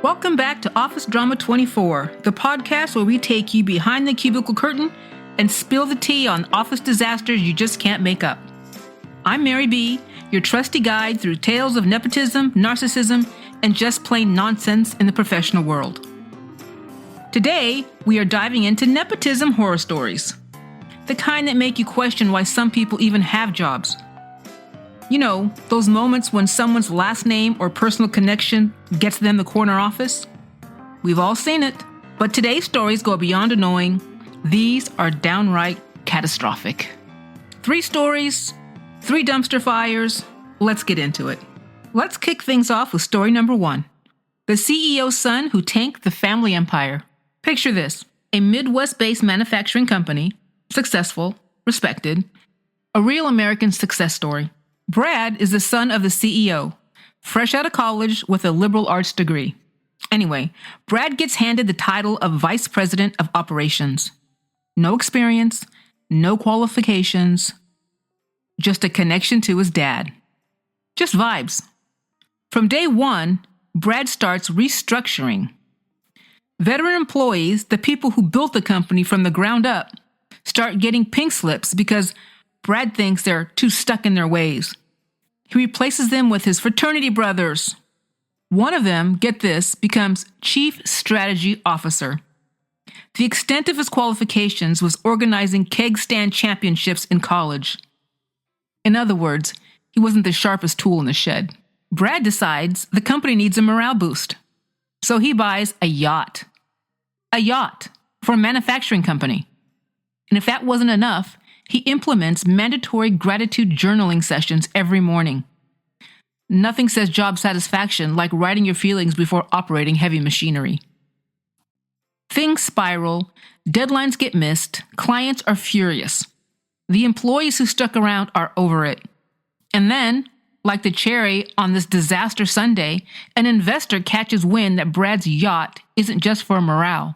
Welcome back to Office Drama 24, the podcast where we take you behind the cubicle curtain and spill the tea on office disasters you just can't make up. I'm Mary B., your trusty guide through tales of nepotism, narcissism, and just plain nonsense in the professional world. Today, we are diving into nepotism horror stories, the kind that make you question why some people even have jobs. You know, those moments when someone's last name or personal connection gets them the corner office? We've all seen it, but today's stories go beyond annoying. These are downright catastrophic. 3 stories, 3 dumpster fires. Let's get into it. Let's kick things off with story number 1. The CEO's son who tanked the family empire. Picture this, a Midwest-based manufacturing company, successful, respected, a real American success story. Brad is the son of the CEO, fresh out of college with a liberal arts degree. Anyway, Brad gets handed the title of Vice President of Operations. No experience, no qualifications, just a connection to his dad. Just vibes. From day 1, Brad starts restructuring. Veteran employees, the people who built the company from the ground up, start getting pink slips because Brad thinks they're too stuck in their ways. He replaces them with his fraternity brothers. One of them, get this, becomes Chief Strategy Officer. The extent of his qualifications was organizing keg stand championships in college. In other words, he wasn't the sharpest tool in the shed. Brad decides the company needs a morale boost. So he buys a yacht. A yacht for a manufacturing company. And if that wasn't enough, he implements mandatory gratitude journaling sessions every morning. Nothing says job satisfaction like writing your feelings before operating heavy machinery. Things spiral, deadlines get missed, clients are furious. The employees who stuck around are over it. And then, like the cherry on this disaster Sunday, an investor catches wind that Brad's yacht isn't just for morale.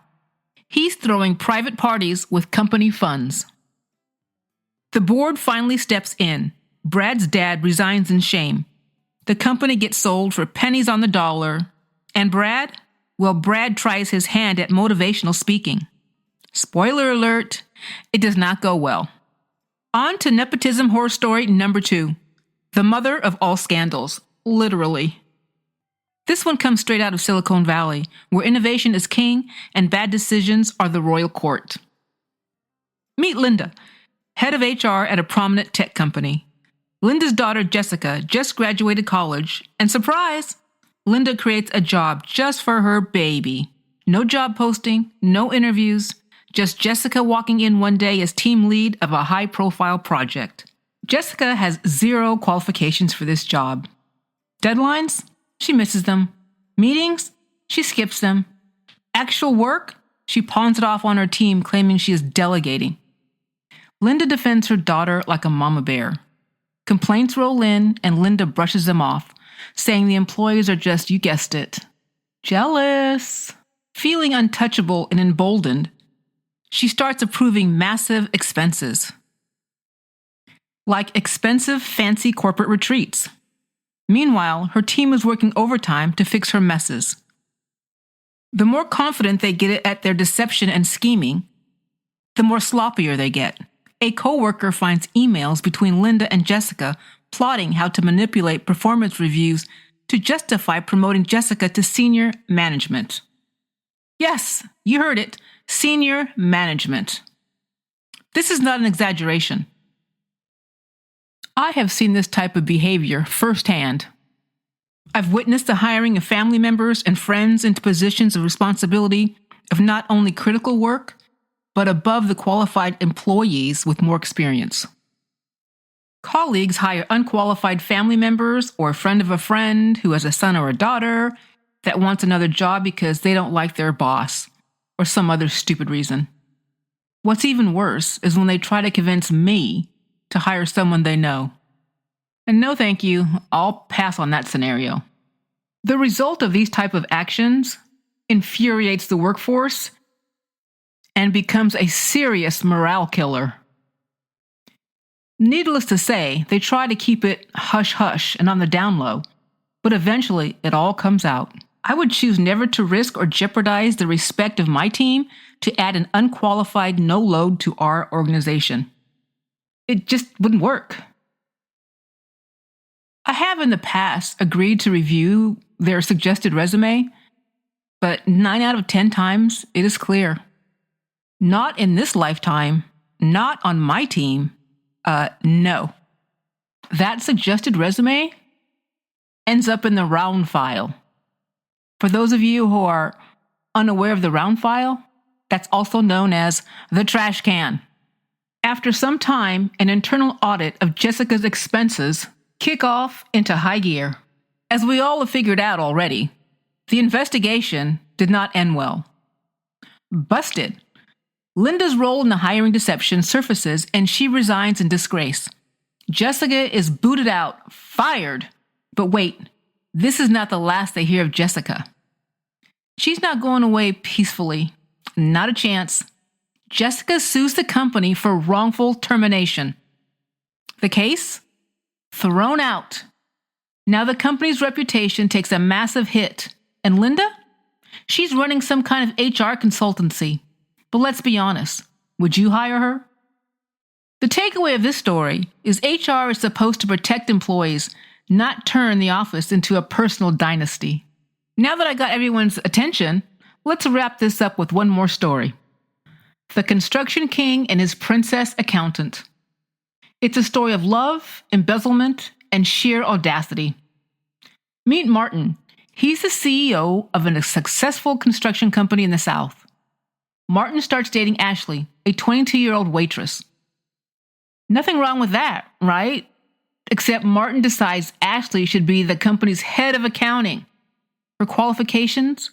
He's throwing private parties with company funds. The board finally steps in. Brad's dad resigns in shame. The company gets sold for pennies on the dollar. And Brad? Well, Brad tries his hand at motivational speaking. Spoiler alert, it does not go well. On to nepotism horror story number 2. The mother of all scandals, literally. This one comes straight out of Silicon Valley, where innovation is king and bad decisions are the royal court. Meet Linda, head of HR at a prominent tech company. Linda's daughter, Jessica, just graduated college, and surprise, Linda creates a job just for her baby. No job posting, no interviews, just Jessica walking in one day as team lead of a high-profile project. Jessica has 0 qualifications for this job. Deadlines? She misses them. Meetings? She skips them. Actual work? She pawns it off on her team, claiming she is delegating. Linda defends her daughter like a mama bear. Complaints roll in, and Linda brushes them off, saying the employees are just, you guessed it, jealous. Feeling untouchable and emboldened, she starts approving massive expenses. Like expensive, fancy corporate retreats. Meanwhile, her team is working overtime to fix her messes. The more confident they get at their deception and scheming, the more sloppier they get. A coworker finds emails between Linda and Jessica plotting how to manipulate performance reviews to justify promoting Jessica to senior management. Yes, you heard it, senior management. This is not an exaggeration. I have seen this type of behavior firsthand. I've witnessed the hiring of family members and friends into positions of responsibility of not only critical work, but above the qualified employees with more experience. Colleagues hire unqualified family members or a friend of a friend who has a son or a daughter that wants another job because they don't like their boss or some other stupid reason. What's even worse is when they try to convince me to hire someone they know. And no thank you, I'll pass on that scenario. The result of these type of actions infuriates the workforce and becomes a serious morale killer. Needless to say, they try to keep it hush-hush and on the down low, but eventually it all comes out. I would choose never to risk or jeopardize the respect of my team to add an unqualified no load to our organization. It just wouldn't work. I have in the past agreed to review their suggested resume, but 9 out of 10 times it is clear. Not in this lifetime, not on my team. No. That suggested resume ends up in the round file. For those of you who are unaware of the round file, that's also known as the trash can. After some time, an internal audit of Jessica's expenses kick off into high gear. As we all have figured out already, the investigation did not end well. Busted. Linda's role in the hiring deception surfaces and she resigns in disgrace. Jessica is booted out, fired. But wait, this is not the last they hear of Jessica. She's not going away peacefully. Not a chance. Jessica sues the company for wrongful termination. The case? Thrown out. Now the company's reputation takes a massive hit. And Linda? She's running some kind of HR consultancy. But let's be honest, would you hire her? The takeaway of this story is HR is supposed to protect employees, not turn the office into a personal dynasty. Now that I got everyone's attention, let's wrap this up with one more story. The Construction King and His Princess Accountant. It's a story of love, embezzlement, and sheer audacity. Meet Martin. He's the CEO of a successful construction company in the South. Martin starts dating Ashley, a 22-year-old waitress. Nothing wrong with that, right? Except Martin decides Ashley should be the company's head of accounting. Her qualifications?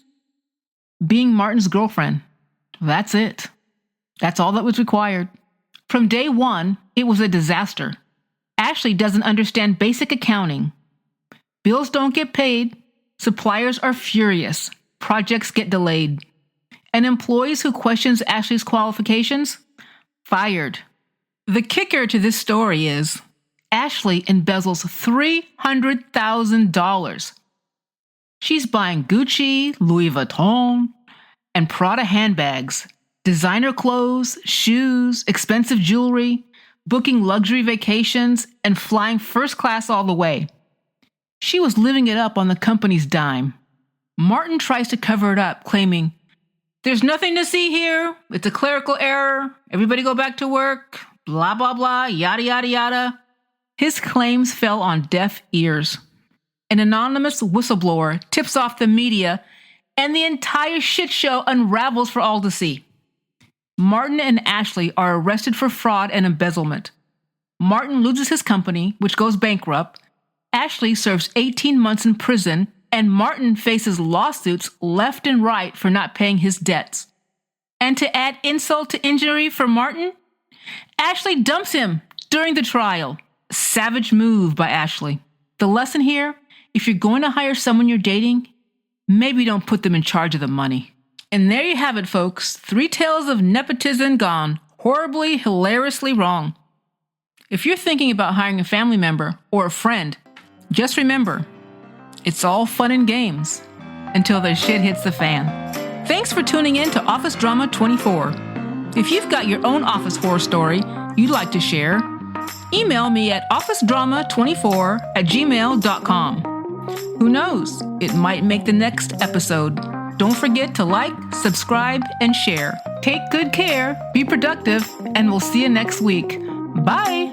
Being Martin's girlfriend. That's it. That's all that was required. From day one, it was a disaster. Ashley doesn't understand basic accounting. Bills don't get paid. Suppliers are furious. Projects get delayed. And employees who questions Ashley's qualifications? Fired. The kicker to this story is Ashley embezzles $300,000. She's buying Gucci, Louis Vuitton, and Prada handbags, designer clothes, shoes, expensive jewelry, booking luxury vacations, and flying first class all the way. She was living it up on the company's dime. Martin tries to cover it up, claiming, "There's nothing to see here. It's a clerical error. Everybody go back to work. Blah, blah, blah, yada, yada, yada." His claims fell on deaf ears. An anonymous whistleblower tips off the media, and the entire shit show unravels for all to see. Martin and Ashley are arrested for fraud and embezzlement. Martin loses his company, which goes bankrupt. Ashley serves 18 months in prison, and Martin faces lawsuits left and right for not paying his debts. And to add insult to injury for Martin, Ashley dumps him during the trial. Savage move by Ashley. The lesson here, if you're going to hire someone you're dating, maybe don't put them in charge of the money. And there you have it, folks. 3 tales of nepotism gone horribly, hilariously wrong. If you're thinking about hiring a family member or a friend, just remember, it's all fun and games until the shit hits the fan. Thanks for tuning in to Office Drama 24. If you've got your own office horror story you'd like to share, email me at officedrama24@gmail.com. Who knows? It might make the next episode. Don't forget to like, subscribe, and share. Take good care, be productive, and we'll see you next week. Bye!